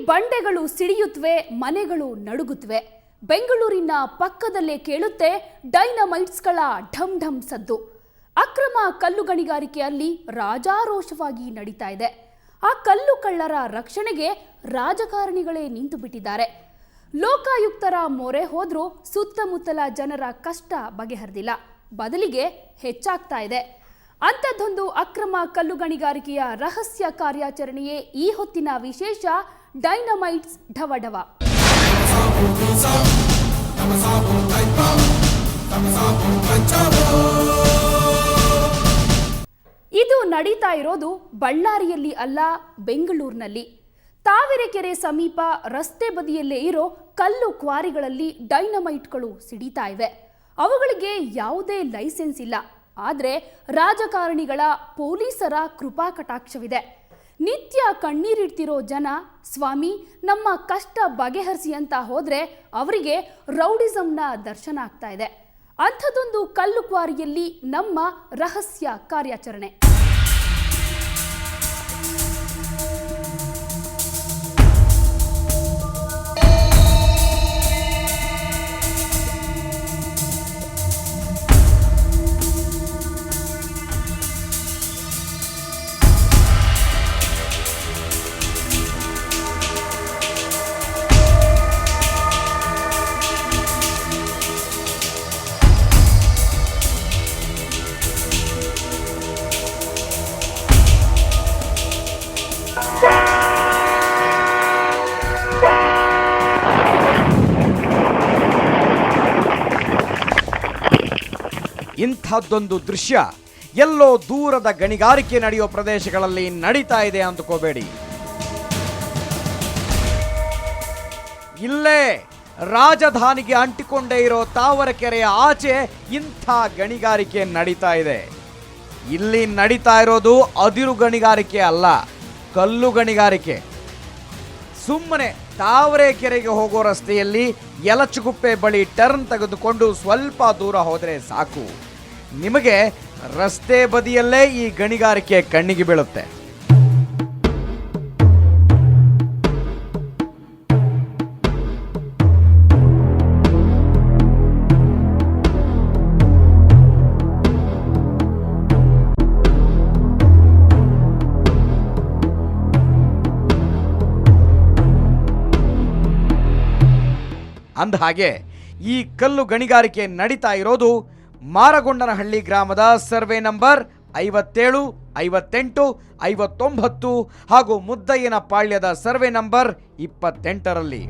ಬಂಡೆಗಳು ಸಿಡಿಯುತ್ತವೆ, ಮನೆಗಳು ನಡುಗುತ್ತವೆ. ಬೆಂಗಳೂರಿನ ಪಕ್ಕದಲ್ಲೇ ಕೇಳುತ್ತೆ ಡೈನಮೈಟ್ಸ್ಗಳ ಢಮ್ ಢಮ್ ಸದ್ದು. ಅಕ್ರಮ ಕಲ್ಲು ಗಣಿಗಾರಿಕೆಯಲ್ಲಿ ರಾಜಾರೋಷವಾಗಿ ನಡೀತಾ ಇದೆ. ಆ ಕಲ್ಲು ಕಳ್ಳರ ರಕ್ಷಣೆಗೆ ರಾಜಕಾರಣಿಗಳೇ ನಿಂತು ಬಿಟ್ಟಿದ್ದಾರೆ. ಲೋಕಾಯುಕ್ತರ ಮೊರೆ ಹೋದ್ರೂ ಸುತ್ತಮುತ್ತಲ ಜನರ ಕಷ್ಟ ಬಗೆಹರಿದಿಲ್ಲ, ಬದಲಿಗೆ ಹೆಚ್ಚಾಗ್ತಾ ಇದೆ. ಅಂಥದ್ದೊಂದು ಅಕ್ರಮ ಕಲ್ಲು ಗಣಿಗಾರಿಕೆಯ ರಹಸ್ಯ ಕಾರ್ಯಾಚರಣೆಯೇ ಈ ಹೊತ್ತಿನ ವಿಶೇಷ ಡೈನಮೈಟ್ಸ್ ಢವಢವ. ಇದು ನಡೀತಾ ಇರೋದು ಬಳ್ಳಾರಿಯಲ್ಲಿ ಅಲ್ಲ, ಬೆಂಗಳೂರಿನಲ್ಲಿ. ತಾವರೆಕೆರೆ ಸಮೀಪ ರಸ್ತೆ ಬದಿಯಲ್ಲೇ ಇರೋ ಕಲ್ಲು ಕ್ವಾರಿಗಳಲ್ಲಿ ಡೈನಮೈಟ್ಗಳು ಸಿಡಿತಾ ಇವೆ. ಅವುಗಳಿಗೆ ಯಾವುದೇ ಲೈಸೆನ್ಸ್ ಇಲ್ಲ, ಆದರೆ ರಾಜಕಾರಣಿಗಳ ಪೊಲೀಸರ ಕೃಪಾ ಕಟಾಕ್ಷವಿದೆ. ನಿತ್ಯ ಕಣ್ಣೀರಿಡ್ತಿರೋ ಜನ ಸ್ವಾಮಿ ನಮ್ಮ ಕಷ್ಟ ಬಗೆಹರಿಸಿ ಅಂತ ಹೋದ್ರೆ ಅವರಿಗೆ ರೌಡಿಸಂನ ದರ್ಶನ ಆಗ್ತಾ ಇದೆ. ಅಂಥದ್ದೊಂದು ಕಲ್ಲು ಕ್ವಾರಿಯಲ್ಲಿ ನಮ್ಮ ರಹಸ್ಯ ಕಾರ್ಯಾಚರಣೆ. ಇಂಥದ್ದೊಂದು ದೃಶ್ಯ ಎಲ್ಲೋ ದೂರದ ಗಣಿಗಾರಿಕೆ ನಡೆಯೋ ಪ್ರದೇಶಗಳಲ್ಲಿ ನಡೀತಾ ಇದೆ ಅಂದುಕೋಬೇಡಿ. ಇಲ್ಲೇ ರಾಜಧಾನಿಗೆ ಅಂಟಿಕೊಂಡೇ ಇರೋ ತಾವರೆಕೆರೆಯ ಆಚೆ ಇಂಥ ಗಣಿಗಾರಿಕೆ ನಡೀತಾ ಇದೆ. ಇಲ್ಲಿ ನಡೀತಾ ಇರೋದು ಅದಿರು ಗಣಿಗಾರಿಕೆ ಅಲ್ಲ, ಕಲ್ಲು ಗಣಿಗಾರಿಕೆ. ಸುಮ್ಮನೆ ತಾವರೆಕೆರೆಗೆ ಹೋಗೋ ರಸ್ತೆಯಲ್ಲಿ ಯಲಚಗುಪ್ಪೆ ಬಳಿ ಟರ್ನ್ ತೆಗೆದುಕೊಂಡು ಸ್ವಲ್ಪ ದೂರ ಹೋದರೆ ಸಾಕು, ನಿಮಗೆ ರಸ್ತೆ ಬದಿಯಲ್ಲೇ ಈ ಗಣಿಗಾರಿಕೆ ಕಣ್ಣಿಗೆ ಬೀಳುತ್ತೆ. ಅಂದ ಹಾಗೆ ಈ ಕಲ್ಲು ಗಣಿಗಾರಿಕೆ ನಡೀತಾ ಇರೋದು ಮಾರಗೊಂಡನಹಳ್ಳಿ ಗ್ರಾಮದ ಸರ್ವೆ ನಂಬರ್ 57, 58, 59 ಹಾಗೂ ಮುದ್ದಯ್ಯನ ಪಾಳ್ಯದ ಸರ್ವೆ ನಂಬರ್ 28ರಲ್ಲಿ.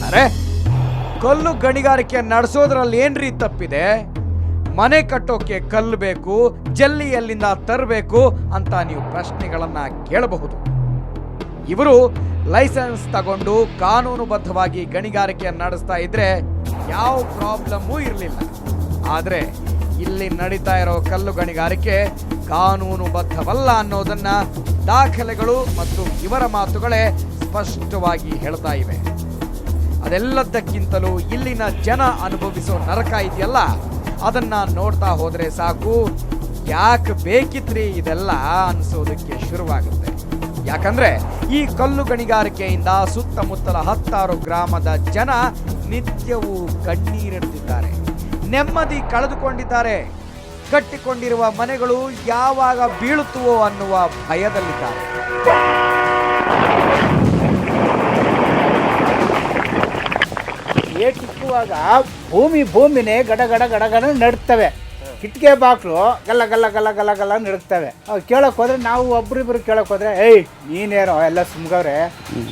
ಅರೆ, ಕಲ್ಲು ಗಣಿಗಾರಿಕೆ ನಡೆಸೋದ್ರಲ್ಲಿ ಏನ್ರಿ ತಪ್ಪಿದೆ? ಮನೆ ಕಟ್ಟೋಕೆ ಕಲ್ಲು ಬೇಕು, ಜಲ್ಲಿ ಎಲ್ಲಿಂದ ತರಬೇಕು ಅಂತ ನೀವು ಪ್ರಶ್ನೆಗಳನ್ನ ಕೇಳಬಹುದು. ಇವರು ಲೈಸೆನ್ಸ್ ತಗೊಂಡು ಕಾನೂನುಬದ್ಧವಾಗಿ ಗಣಿಗಾರಿಕೆ ನಡೆಸ್ತಾ ಇದ್ರೆ ಯಾವ ಪ್ರಾಬ್ಲಮ್ಮೂ ಇರಲಿಲ್ಲ. ಆದರೆ ಇಲ್ಲಿ ನಡೀತಾ ಇರೋ ಕಲ್ಲು ಗಣಿಗಾರಿಕೆ ಕಾನೂನುಬದ್ಧವಲ್ಲ ಅನ್ನೋದನ್ನ ದಾಖಲೆಗಳು ಮತ್ತು ಇವರ ಮಾತುಗಳೇ ಸ್ಪಷ್ಟವಾಗಿ ಹೇಳ್ತಾ ಇವೆ. ಅದೆಲ್ಲದಕ್ಕಿಂತಲೂ ಇಲ್ಲಿನ ಜನ ಅನುಭವಿಸೋ ನರಕ ಇದೆಯಲ್ಲ, ಅದನ್ನ ನೋಡ್ತಾ ಹೋದ್ರೆ ಸಾಕು, ಯಾಕೆ ಬೇಕಿತ್ರಿ ಇದೆಲ್ಲ ಅನ್ಸೋದಕ್ಕೆ ಶುರುವಾಗುತ್ತೆ. ಯಾಕಂದ್ರೆ ಈ ಕಲ್ಲು ಗಣಿಗಾರಿಕೆಯಿಂದ ಸುತ್ತಮುತ್ತಲ 10 ಗ್ರಾಮದ ಜನ ನಿತ್ಯವೂ ಕಣ್ಣೀರಿಡ್ತಿದ್ದಾರೆ, ನೆಮ್ಮದಿ ಕಳೆದುಕೊಂಡಿದ್ದಾರೆ, ಕಟ್ಟಿಕೊಂಡಿರುವ ಮನೆಗಳು ಯಾವಾಗ ಬೀಳುತ್ತವೋ ಅನ್ನುವ ಭಯದಲ್ಲಿದ್ದಾರೆ. ಏಟಿಕ್ಕುವಾಗ ಭೂಮಿನೇ ಗಡ ಗಡ ಗಡ ಗಡ ನಡುತ್ತವೆ. ಕಿಟಕಿ ಬಾಕ್ಲು ಗಲ್ಲ ಗಲ್ಲ ಗಲ್ಲ ಗಲ್ಲ ಗಲ್ಲ ನಡುತ್ತವೆ. ಕೇಳೋಕೆ ಹೋದ್ರೆ ನಾವು ಒಬ್ರಿಬ್ರು ಕೇಳೋಕೆ ಹೋದ್ರೆ ನೀನೇನೋ ಎಲ್ಲ ಸುಮ್ಗವ್ರೆ,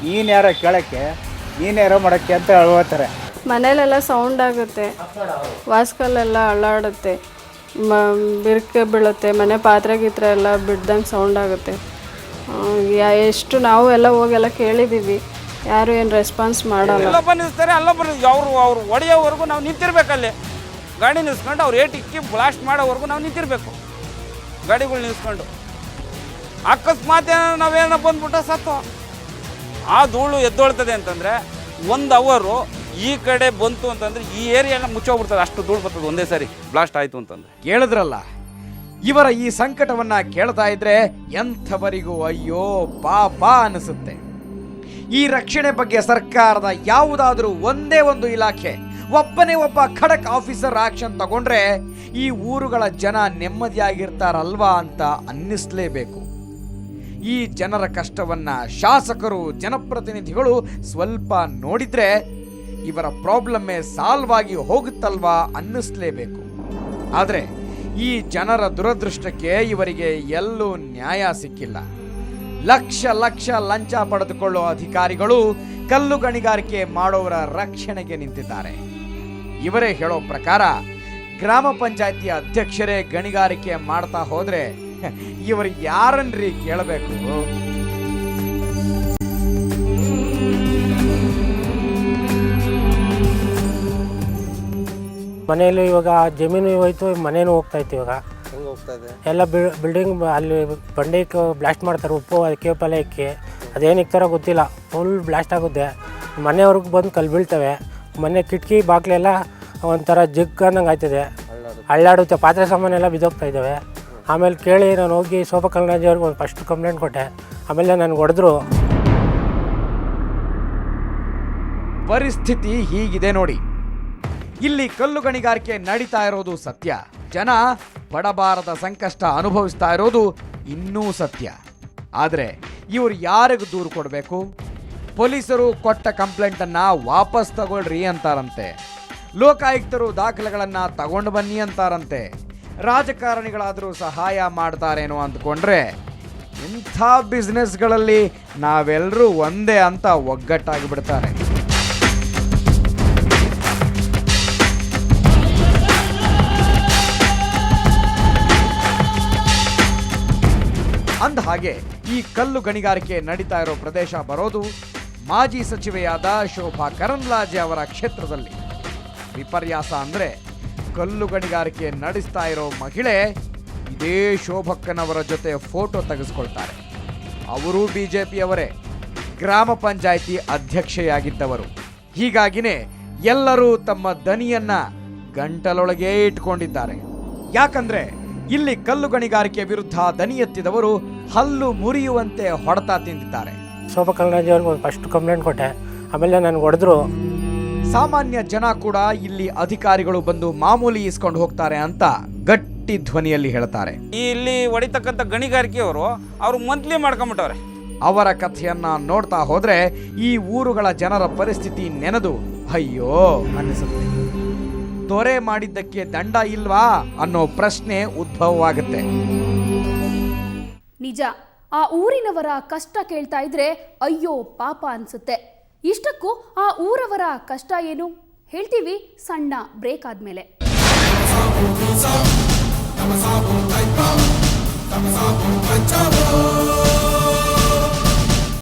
ನೀನ್ಯಾರೋ ಕೇಳೋಕ್ಕೆ, ನೀನ್ಯಾರೋ ಮಾಡೋಕ್ಕೆ ಅಂತ ಹೇಳ್ತಾರೆ. ಮನೇಲೆಲ್ಲ ಸೌಂಡ್ ಆಗುತ್ತೆ, ವಾಸ್ಕಲ್ಲೆಲ್ಲ ಅಳ್ಳಾಡುತ್ತೆ, ಬಿರುಕು ಬೀಳುತ್ತೆ, ಮನೆ ಪಾತ್ರೆ ಗೀತ್ರೆ ಎಲ್ಲ ಬಿಡ್ದಂಗೆ ಸೌಂಡ್ ಆಗುತ್ತೆ. ಎಷ್ಟು ನಾವು ಎಲ್ಲ ಹೋಗೆಲ್ಲ ಕೇಳಿದ್ದೀವಿ, ಯಾರು ಏನು ರೆಸ್ಪಾನ್ಸ್ ಮಾಡಲ್ಲ. ಅಲ್ಲೊಬ್ಬ ನಿಲ್ಲಿಸ್ತಾರೆ, ಅಲ್ಲೊಬ್ಬ ಅವ್ರು ಹೊಡೆಯೋವರೆಗೂ ನಾವು ನಿಂತಿರ್ಬೇಕಲ್ಲಿ. ಗಾಡಿ ನಿಲ್ಸ್ಕೊಂಡು ಅವ್ರು ಏಟಿಕ್ಕಿ ಬ್ಲಾಸ್ಟ್ ಮಾಡೋವರೆಗೂ ನಾವು ನಿಂತಿರ್ಬೇಕು. ಗಾಡಿಗಳು ನಿಲ್ಸ್ಕೊಂಡು ಅಕಸ್ಮಾತ್ ನಾವೇನೋ ಬಂದ್ಬಿಟ್ಟು ಸತ್ತು ಆ ಧೂಳು ಎದ್ದೊಳ್ತದೆ ಅಂತಂದರೆ 1 ಅವರು ಈ ಕಡೆ ಬಂತು ಅಂತಂದರೆ ಈ ಏರಿಯಾ ಎಲ್ಲ ಮುಚ್ಚೋಗ್ಬಿಡ್ತದೆ, ಅಷ್ಟು ಧೂಳು ಬರ್ತದೆ ಒಂದೇ ಸಾರಿ ಬ್ಲಾಸ್ಟ್ ಆಯಿತು ಅಂತಂದರೆ. ಕೇಳಿದ್ರಲ್ಲ, ಇವರ ಈ ಸಂಕಟವನ್ನ ಕೇಳ್ತಾ ಇದ್ರೆ ಎಂಥವರಿಗೂ ಅಯ್ಯೋ ಪಾಪ ಅನಿಸುತ್ತೆ. ಈ ರಕ್ಷಣೆ ಬಗ್ಗೆ ಸರ್ಕಾರದ ಯಾವುದಾದ್ರೂ ಒಂದೇ ಒಂದು ಇಲಾಖೆ ಒಬ್ಬನೇ ಒಬ್ಬ ಖಡಕ್ ಆಫೀಸರ್ ಆಕ್ಷನ್ ತಗೊಂಡ್ರೆ ಈ ಊರುಗಳ ಜನ ನೆಮ್ಮದಿಯಾಗಿರ್ತಾರಲ್ವಾ ಅಂತ ಅನ್ನಿಸ್ಲೇಬೇಕು. ಈ ಜನರ ಕಷ್ಟವನ್ನ ಶಾಸಕರು, ಜನಪ್ರತಿನಿಧಿಗಳು ಸ್ವಲ್ಪ ನೋಡಿದ್ರೆ ಇವರ ಪ್ರಾಬ್ಲಮ್ಮೇ ಸಾಲ್ವ್ ಆಗಿ ಹೋಗುತ್ತಲ್ವಾ ಅನ್ನಿಸ್ಲೇಬೇಕು. ಆದರೆ ಈ ಜನರ ದುರದೃಷ್ಟಕ್ಕೆ ಇವರಿಗೆ ಎಲ್ಲೂ ನ್ಯಾಯ ಸಿಕ್ಕಿಲ್ಲ. ಲಕ್ಷ ಲಕ್ಷ ಲಂಚ ಪಡೆದುಕೊಳ್ಳೋ ಅಧಿಕಾರಿಗಳು ಕಲ್ಲು ಗಣಿಗಾರಿಕೆ ಮಾಡೋರ ರಕ್ಷಣೆಗೆ ನಿಂತಿದ್ದಾರೆ. ಇವರೇ ಹೇಳೋ ಪ್ರಕಾರ ಗ್ರಾಮ ಪಂಚಾಯತಿ ಅಧ್ಯಕ್ಷರೇ ಗಣಿಗಾರಿಕೆ ಮಾಡ್ತಾ ಹೋದ್ರೆ ಇವರು ಯಾರನ್ರಿ ಕೇಳಬೇಕು? ಮನೆಯಲ್ಲಿ ಇವಾಗ ಜಮೀನು ಹೋಯ್ತು, ಮನೇನು ಹೋಗ್ತಾಯಿತ್ತು. ಇವಾಗ ಹೆಂಗೆ ಹೋಗ್ತಾ ಇದೆ ಎಲ್ಲ ಬಿಲ್ಡಿಂಗ್ ಅಲ್ಲಿ ಬಂಡೆಗೆ ಬ್ಲಾಸ್ಟ್ ಮಾಡ್ತಾರೆ, ಉಪ್ಪು ಅದಕ್ಕೆ ಪಾಲಯಕ್ಕೆ ಅದೇನು ಇಕ್ತಾರೋ ಗೊತ್ತಿಲ್ಲ, ಫುಲ್ ಬ್ಲಾಸ್ಟ್ ಆಗುತ್ತೆ. ಮನೆಯವ್ರಿಗೆ ಬಂದು ಕಲ್ಲು ಬೀಳ್ತವೆ, ಮನೆ ಕಿಟಕಿ ಬಾಗಿಲೆಲ್ಲ ಒಂಥರ ಜಗ್ ಅನ್ನಂಗೆ ಆಯ್ತದೆ, ಅಳ್ಳಾಡುತ್ತೆ, ಪಾತ್ರೆ ಸಾಮಾನೆಲ್ಲ ಬಿದ್ದೋಗ್ತಾ ಇದ್ದಾವೆ. ಆಮೇಲೆ ಕೇಳಿ ನಾನು ಹೋಗಿ ಶೋಭಾ ಕಲ್ನಾಜಿ ಅವ್ರಿಗೆ ಫಸ್ಟ್ ಕಂಪ್ಲೇಂಟ್ ಕೊಟ್ಟೆ, ಆಮೇಲೆ ನನಗೆ ಹೊಡೆದ್ರು. ಪರಿಸ್ಥಿತಿ ಹೀಗಿದೆ ನೋಡಿ. ಇಲ್ಲಿ ಕಲ್ಲು ಗಣಿಗಾರಿಕೆ ನಡೀತಾ ಇರೋದು ಸತ್ಯ, ಜನ ಬಡಬಾರದ ಸಂಕಷ್ಟ ಅನುಭವಿಸ್ತಾ ಇರೋದು ಇನ್ನೂ ಸತ್ಯ. ಆದರೆ ಇವರು ಯಾರಿಗೂ ದೂರು ಕೊಡಬೇಕು? ಪೊಲೀಸರು ಕೊಟ್ಟ ಕಂಪ್ಲೇಂಟನ್ನು ವಾಪಸ್ ತಗೊಳ್ರಿ ಅಂತಾರಂತೆ, ಲೋಕಾಯುಕ್ತರು ದಾಖಲೆಗಳನ್ನು ತಗೊಂಡು ಬನ್ನಿ ಅಂತಾರಂತೆ, ರಾಜಕಾರಣಿಗಳಾದರೂ ಸಹಾಯ ಮಾಡ್ತಾರೇನೋ ಅಂದ್ಕೊಂಡ್ರೆ ಇಂಥ ಬಿಸ್ನೆಸ್ಗಳಲ್ಲಿ ನಾವೆಲ್ಲರೂ ಒಂದೇ ಅಂತ ಒಗ್ಗಟ್ಟಾಗಿ ಬಿಡ್ತಾರೆ. ಅಂದ ಹಾಗೆ ಈ ಕಲ್ಲು ಗಣಿಗಾರಿಕೆ ನಡೀತಾ ಇರೋ ಪ್ರದೇಶ ಬರೋದು ಮಾಜಿ ಸಚಿವೆಯಾದ ಶೋಭಾ ಕರಂದ್ಲಾಜೆ ಅವರ ಕ್ಷೇತ್ರದಲ್ಲಿ. ವಿಪರ್ಯಾಸ ಅಂದರೆ ಕಲ್ಲು ಗಣಿಗಾರಿಕೆ ನಡೆಸ್ತಾ ಇರೋ ಮಹಿಳೆ ಇದೇ ಶೋಭಕ್ಕನವರ ಜೊತೆ ಫೋಟೋ ತೆಗೆಸ್ಕೊಳ್ತಾರೆ. ಅವರು ಬಿಜೆಪಿಯವರೇ, ಗ್ರಾಮ ಪಂಚಾಯಿತಿ ಅಧ್ಯಕ್ಷೆಯಾಗಿದ್ದವರು. ಹೀಗಾಗಿನೇ ಎಲ್ಲರೂ ತಮ್ಮ ದನಿಯನ್ನ ಗಂಟಲೊಳಗೆ ಇಟ್ಕೊಂಡಿದ್ದಾರೆ. ಯಾಕಂದ್ರೆ ಇಲ್ಲಿ ಕಲ್ಲು ಗಣಿಗಾರಿಕೆ ವಿರುದ್ಧ ದನಿ ಎತ್ತಿದವರು ಹಲ್ಲು ಮುರಿಯುವಂತೆ ಹೊಡೆತ ತಿಂದಿದ್ದಾರೆ. ಶೋಭಾ ಕಲ್ನಾಜಿ ಅವ್ರಿಗೆ ಫಸ್ಟ್ ಕಂಪ್ಲೇಂಟ್ ಕೊಟ್ಟೆ, ಆಮೇಲೆ ನನಗೆ ಹೊಡೆದ್ರು. ಸಾಮಾನ್ಯ ಜನ ಕೂಡ ಇಲ್ಲಿ ಅಧಿಕಾರಿಗಳು ಬಂದು ಮಾಮೂಲಿ ಇಸ್ಕೊಂಡು ಹೋಗ್ತಾರೆ ಅಂತ ಗಟ್ಟಿ ಧ್ವನಿಯಲ್ಲಿ ಹೇಳ್ತಾರೆ. ಇಲ್ಲಿ ಹೊಡಿತಕ್ಕಂಥ ಗಣಿಗಾರಿಕೆಯವರು ಅವರು ಮಂತ್ಲಿ ಮಾಡ್ಕೊಂಬಿಟ್ಟವ್ರೆ. ಅವರ ಕಥೆಯನ್ನ ನೋಡ್ತಾ ಹೋದ್ರೆ ಈ ಊರುಗಳ ಜನರ ಪರಿಸ್ಥಿತಿ ನೆನೆದು ಅಯ್ಯೋ ಅನ್ನಿಸುತ್ತೆ. ದೊರೆ ಮಾಡಿದ್ದಕ್ಕೆ ದಂಡ ಇಲ್ವಾ ಅನ್ನೋ ಪ್ರಶ್ನೆ ಉದ್ಭವವಾಗುತ್ತೆ. ನಿಜ, ಆ ಊರಿನವರ ಕಷ್ಟ ಕೇಳ್ತಾ ಇದ್ರೆ ಅಯ್ಯೋ ಪಾಪ ಅನ್ಸುತ್ತೆ. ಇಷ್ಟಕ್ಕೂ ಆ ಊರವರ ಕಷ್ಟ ಏನು ಹೇಳ್ತೀವಿ ಸಣ್ಣ ಬ್ರೇಕ್ ಆದ್ಮೇಲೆ. Come on,